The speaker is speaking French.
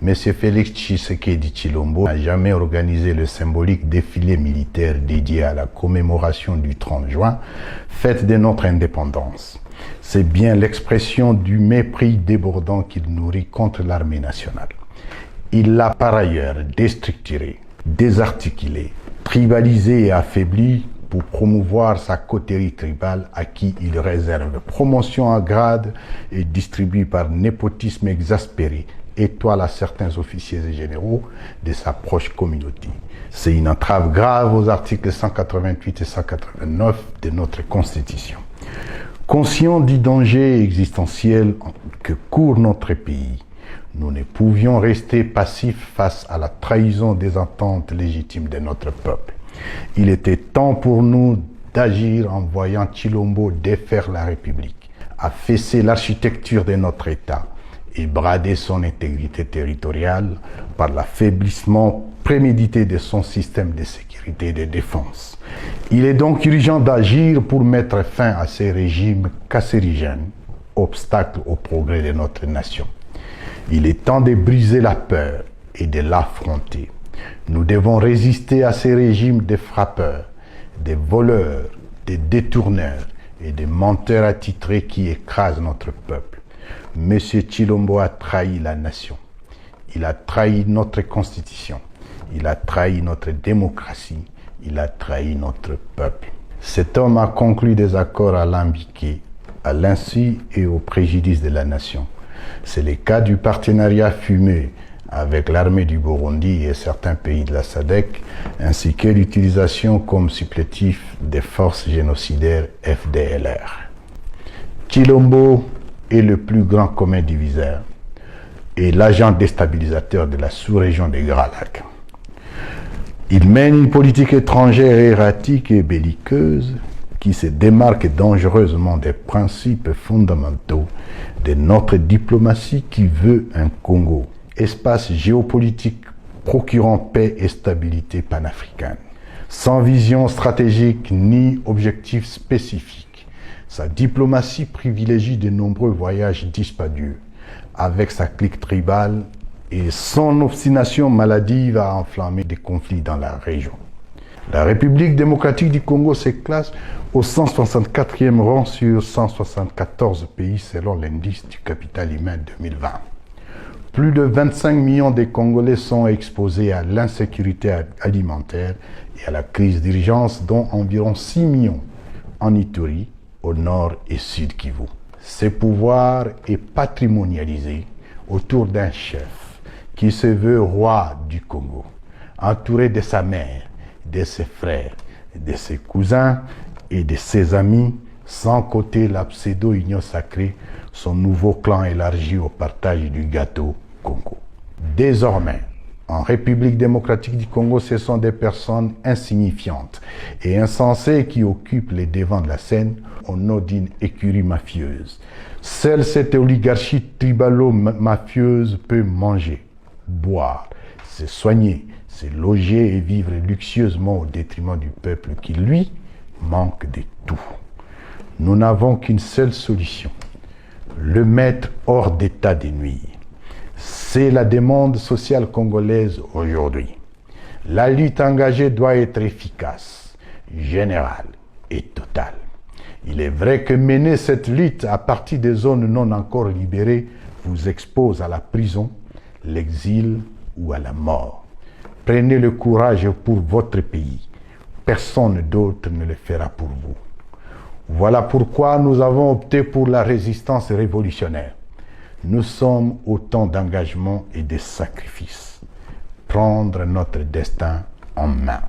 M. Félix Tshisekedi Tshilombo n'a jamais organisé le symbolique défilé militaire dédié à la commémoration du 30 juin, fête de notre indépendance. C'est bien l'expression du mépris débordant qu'il nourrit contre l'armée nationale. Il l'a par ailleurs déstructuré, désarticulé, tribalisé et affaibli pour promouvoir sa coterie tribale à qui il réserve promotion en grade et distribue par népotisme exaspéré étoile à certains officiers et généraux de sa proche communauté. C'est une entrave grave aux articles 188 et 189 de notre Constitution. Conscients du danger existentiel que court notre pays, nous ne pouvions rester passifs face à la trahison des attentes légitimes de notre peuple. Il était temps pour nous d'agir en voyant Tshilombo défaire la République, affaisser l'architecture de notre État et brader son intégrité territoriale par l'affaiblissement prémédité de son système de sécurité et de défense. Il est donc urgent d'agir pour mettre fin à ces régimes cancérigènes, obstacles au progrès de notre nation. Il est temps de briser la peur et de l'affronter. Nous devons résister à ces régimes de frappeurs, des voleurs, des détourneurs et des menteurs attitrés qui écrasent notre peuple. M. Tshilombo a trahi la nation. Il a trahi notre constitution. Il a trahi notre démocratie. Il a trahi notre peuple. Cet homme a conclu des accords alambiqués, à l'insu et au préjudice de la nation. C'est le cas du partenariat fumeux avec l'armée du Burundi et certains pays de la SADC, ainsi que l'utilisation comme supplétif des forces génocidaires FDLR. Tshilombo est le plus grand commun diviseur et l'agent déstabilisateur de la sous-région des Grands Lacs. Il mène une politique étrangère erratique et belliqueuse qui se démarque dangereusement des principes fondamentaux de notre diplomatie qui veut un Congo, espace géopolitique procurant paix et stabilité panafricaine. Sans vision stratégique ni objectif spécifique, sa diplomatie privilégie de nombreux voyages dispendieux avec sa clique tribale et son obstination maladive à enflammer des conflits dans la région. La République démocratique du Congo se classe au 164e rang sur 174 pays selon l'indice du capital humain 2020. Plus de 25 millions de Congolais sont exposés à l'insécurité alimentaire et à la crise d'urgence, dont environ 6 millions en Ituri, au nord et sud Kivu. Ce pouvoir est patrimonialisé autour d'un chef qui se veut roi du Congo, entouré de sa mère, de ses frères, de ses cousins et de ses amis, sans compter la pseudo-union sacrée, son nouveau clan élargi au partage du gâteau Congo. Désormais, en République démocratique du Congo, ce sont des personnes insignifiantes et insensées qui occupent les devants de la scène au nom d'une écurie mafieuse. Seule cette oligarchie tribalo-mafieuse peut manger, boire, se soigner, se loger et vivre luxueusement au détriment du peuple qui, lui, manque de tout. Nous n'avons qu'une seule solution, le mettre hors d'état de nuire. C'est la demande sociale congolaise aujourd'hui. La lutte engagée doit être efficace, générale et totale. Il est vrai que mener cette lutte à partir des zones non encore libérées vous expose à la prison, l'exil ou à la mort. Prenez le courage pour votre pays. Personne d'autre ne le fera pour vous. Voilà pourquoi nous avons opté pour la résistance révolutionnaire. Nous sommes au temps d'engagement et de sacrifice. Prendre notre destin en main.